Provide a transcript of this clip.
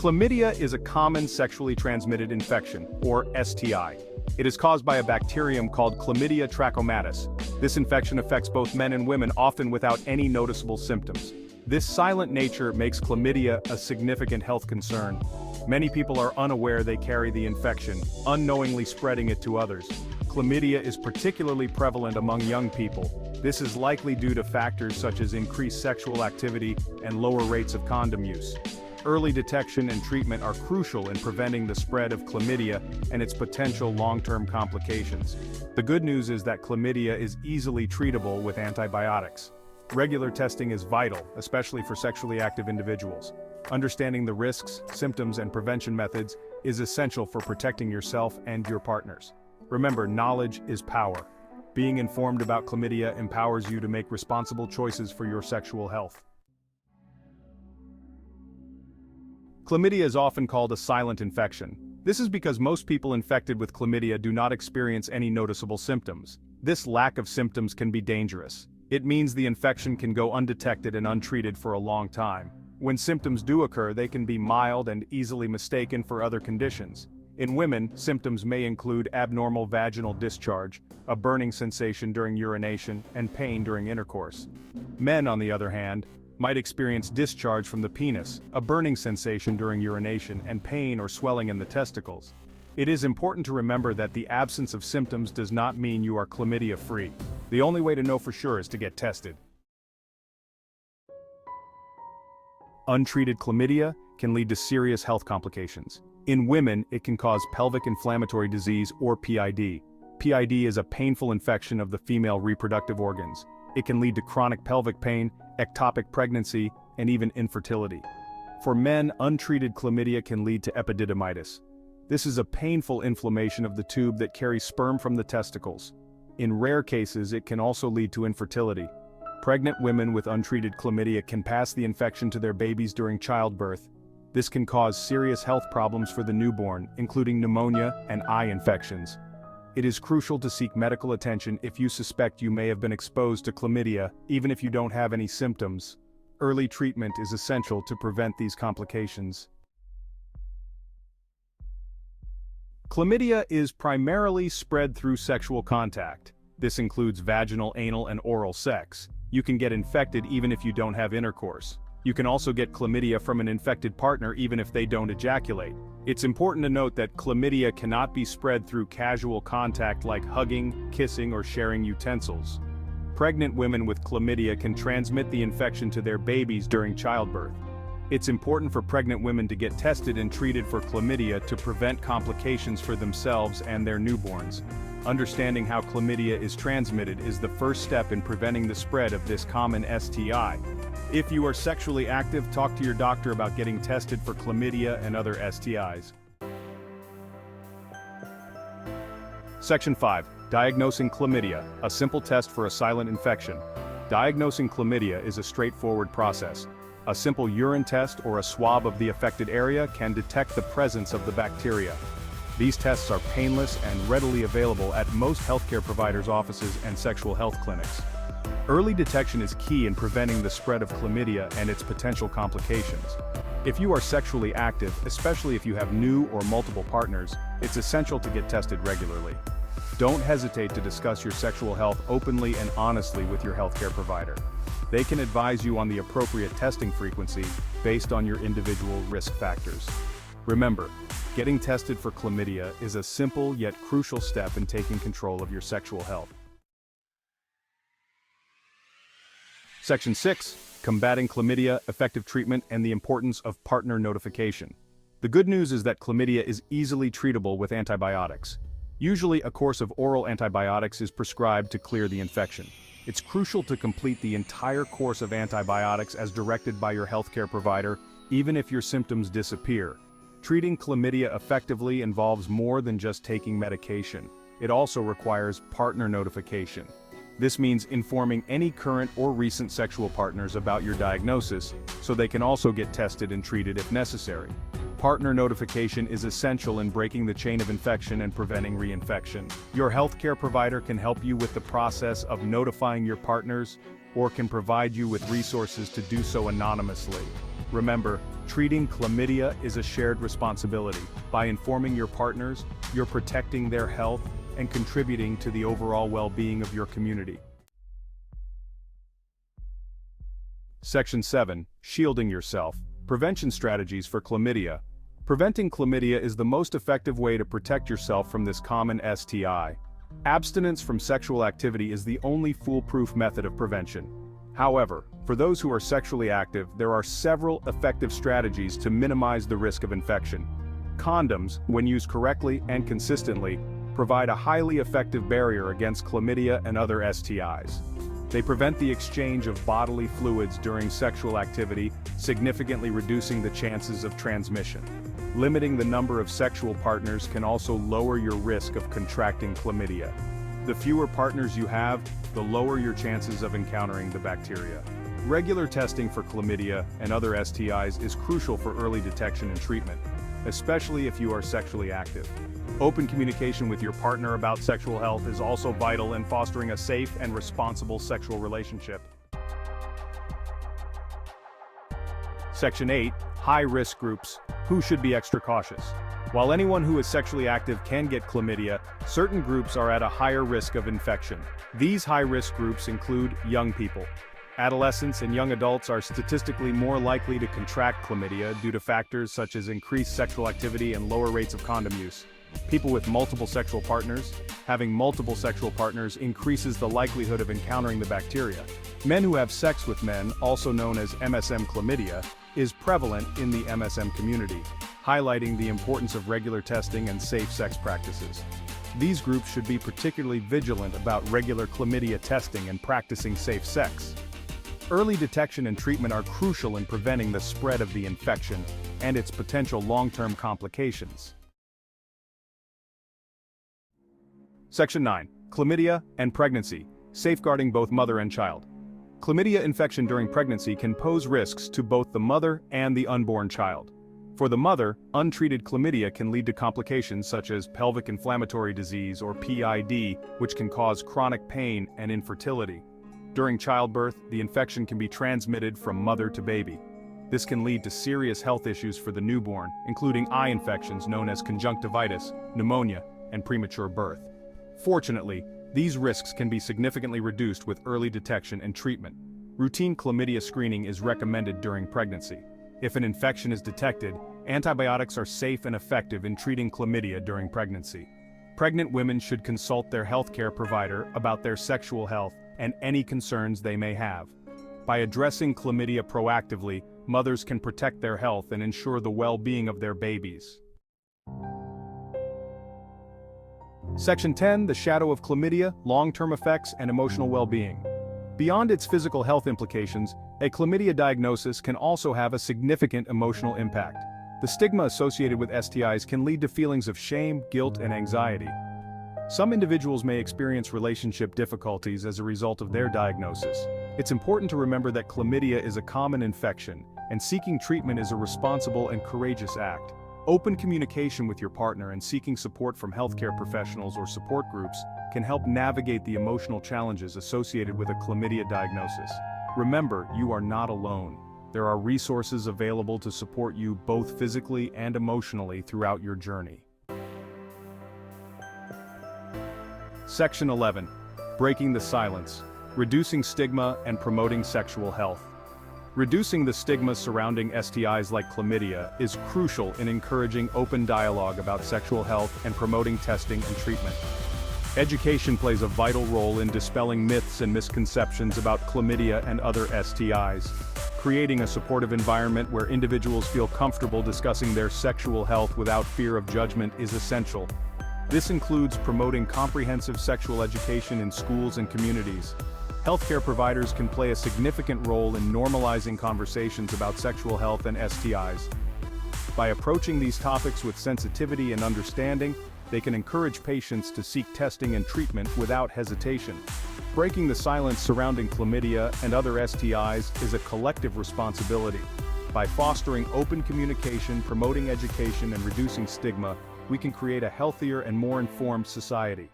Chlamydia is a common sexually transmitted infection, or STI. It is caused by a bacterium called Chlamydia trachomatis. This infection affects both men and women, often without any noticeable symptoms. This silent nature makes chlamydia a significant health concern. Many people are unaware they carry the infection, unknowingly spreading it to others. Chlamydia is particularly prevalent among young people. This is likely due to factors such as increased sexual activity and lower rates of condom use. Early detection and treatment are crucial in preventing the spread of chlamydia and its potential long-term complications. The good news is that chlamydia is easily treatable with antibiotics. Regular testing is vital, especially for sexually active individuals. Understanding the risks, symptoms, and prevention methods is essential for protecting yourself and your partners. Remember, knowledge is power. Being informed about chlamydia empowers you to make responsible choices for your sexual health. Chlamydia is often called a silent infection. This is because most people infected with chlamydia do not experience any noticeable symptoms. This lack of symptoms can be dangerous. It means the infection can go undetected and untreated for a long time. When symptoms do occur, they can be mild and easily mistaken for other conditions. In women, symptoms may include abnormal vaginal discharge, a burning sensation during urination, and pain during intercourse. Men, on the other hand, might experience discharge from the penis, a burning sensation during urination, and pain or swelling in the testicles. It is important to remember that the absence of symptoms does not mean you are chlamydia-free. The only way to know for sure is to get tested. Untreated chlamydia can lead to serious health complications. In women, it can cause pelvic inflammatory disease or PID. PID is a painful infection of the female reproductive organs. It can lead to chronic pelvic pain, ectopic pregnancy, and even infertility. For men, untreated chlamydia can lead to epididymitis. This is a painful inflammation of the tube that carries sperm from the testicles. In rare cases, it can also lead to infertility. Pregnant women with untreated chlamydia can pass the infection to their babies during childbirth. This can cause serious health problems for the newborn, including pneumonia and eye infections. It is crucial to seek medical attention if you suspect you may have been exposed to chlamydia, even if you don't have any symptoms. Early treatment is essential to prevent these complications. Chlamydia is primarily spread through sexual contact. This includes vaginal, anal, and oral sex. You can get infected even if you don't have intercourse. You can also get chlamydia from an infected partner even if they don't ejaculate. It's important to note that chlamydia cannot be spread through casual contact like hugging, kissing, or sharing utensils. Pregnant women with chlamydia can transmit the infection to their babies during childbirth. It's important for pregnant women to get tested and treated for chlamydia to prevent complications for themselves and their newborns. Understanding how chlamydia is transmitted is the first step in preventing the spread of this common STI. If you are sexually active, talk to your doctor about getting tested for chlamydia and other STIs. Section 5. Diagnosing chlamydia, a simple test for a silent infection. Diagnosing chlamydia is a straightforward process. A simple urine test or a swab of the affected area can detect the presence of the bacteria. These tests are painless and readily available at most healthcare providers' offices and sexual health clinics. Early detection is key in preventing the spread of chlamydia and its potential complications. If you are sexually active, especially if you have new or multiple partners, it's essential to get tested regularly. Don't hesitate to discuss your sexual health openly and honestly with your healthcare provider. They can advise you on the appropriate testing frequency based on your individual risk factors. Remember, getting tested for chlamydia is a simple yet crucial step in taking control of your sexual health. Section 6. Combating chlamydia, effective treatment, and the importance of partner notification. The good news is that chlamydia is easily treatable with antibiotics. Usually, a course of oral antibiotics is prescribed to clear the infection. It's crucial to complete the entire course of antibiotics as directed by your healthcare provider, even if your symptoms disappear. Treating chlamydia effectively involves more than just taking medication. It also requires partner notification. This means informing any current or recent sexual partners about your diagnosis, so they can also get tested and treated if necessary. Partner notification is essential in breaking the chain of infection and preventing reinfection. Your healthcare provider can help you with the process of notifying your partners, or can provide you with resources to do so anonymously. Remember, Treating chlamydia is a shared responsibility. By informing your partners, you're protecting their health and contributing to the overall well-being of your community. Section 7. Shielding yourself. Prevention strategies for chlamydia. Preventing chlamydia is the most effective way to protect yourself from this common STI. Abstinence from sexual activity is the only foolproof method of prevention. However, for those who are sexually active, there are several effective strategies to minimize the risk of infection. Condoms, when used correctly and consistently, provide a highly effective barrier against chlamydia and other STIs. They prevent the exchange of bodily fluids during sexual activity, significantly reducing the chances of transmission. Limiting the number of sexual partners can also lower your risk of contracting chlamydia. The fewer partners you have, the lower your chances of encountering the bacteria. Regular testing for chlamydia and other STIs is crucial for early detection and treatment, especially if you are sexually active. Open communication with your partner about sexual health is also vital in fostering a safe and responsible sexual relationship. Section 8. High-risk groups. Who should be extra cautious? While anyone who is sexually active can get chlamydia, certain groups are at a higher risk of infection. These high-risk groups include young people. Adolescents and young adults are statistically more likely to contract chlamydia due to factors such as increased sexual activity and lower rates of condom use. People with multiple sexual partners. Having multiple sexual partners increases the likelihood of encountering the bacteria. Men who have sex with men, also known as MSM chlamydia, is prevalent in the MSM community, highlighting the importance of regular testing and safe sex practices. These groups should be particularly vigilant about regular chlamydia testing and practicing safe sex. Early detection and treatment are crucial in preventing the spread of the infection and its potential long-term complications. Section 9. Chlamydia and pregnancy, safeguarding both mother and child. Chlamydia infection during pregnancy can pose risks to both the mother and the unborn child. For the mother, untreated chlamydia can lead to complications such as pelvic inflammatory disease or PID, which can cause chronic pain and infertility. During childbirth, the infection can be transmitted from mother to baby. This can lead to serious health issues for the newborn, including eye infections known as conjunctivitis, pneumonia, and premature birth. Fortunately, these risks can be significantly reduced with early detection and treatment. Routine chlamydia screening is recommended during pregnancy. If an infection is detected, antibiotics are safe and effective in treating chlamydia during pregnancy. Pregnant women should consult their healthcare provider about their sexual health and any concerns they may have. By addressing chlamydia proactively, mothers can protect their health and ensure the well-being of their babies. Section 10. The shadow of chlamydia, long-term effects, and emotional well-being. Beyond its physical health implications, a chlamydia diagnosis can also have a significant emotional impact. The stigma associated with STIs can lead to feelings of shame, guilt, and anxiety. Some individuals may experience relationship difficulties as a result of their diagnosis. It's important to remember that chlamydia is a common infection, and seeking treatment is a responsible and courageous act. Open communication with your partner and seeking support from healthcare professionals or support groups can help navigate the emotional challenges associated with a chlamydia diagnosis. Remember, you are not alone. There are resources available to support you both physically and emotionally throughout your journey. Section 11. Breaking the silence, reducing stigma and promoting sexual health. Reducing the stigma surrounding STIs like chlamydia is crucial in encouraging open dialogue about sexual health and promoting testing and treatment. Education plays a vital role in dispelling myths and misconceptions about chlamydia and other STIs. Creating a supportive environment where individuals feel comfortable discussing their sexual health without fear of judgment is essential. This includes promoting comprehensive sexual education in schools and communities. Healthcare providers can play a significant role in normalizing conversations about sexual health and STIs. By approaching these topics with sensitivity and understanding, they can encourage patients to seek testing and treatment without hesitation. Breaking the silence surrounding chlamydia and other STIs is a collective responsibility. By fostering open communication, promoting education, and reducing stigma, we can create a healthier and more informed society.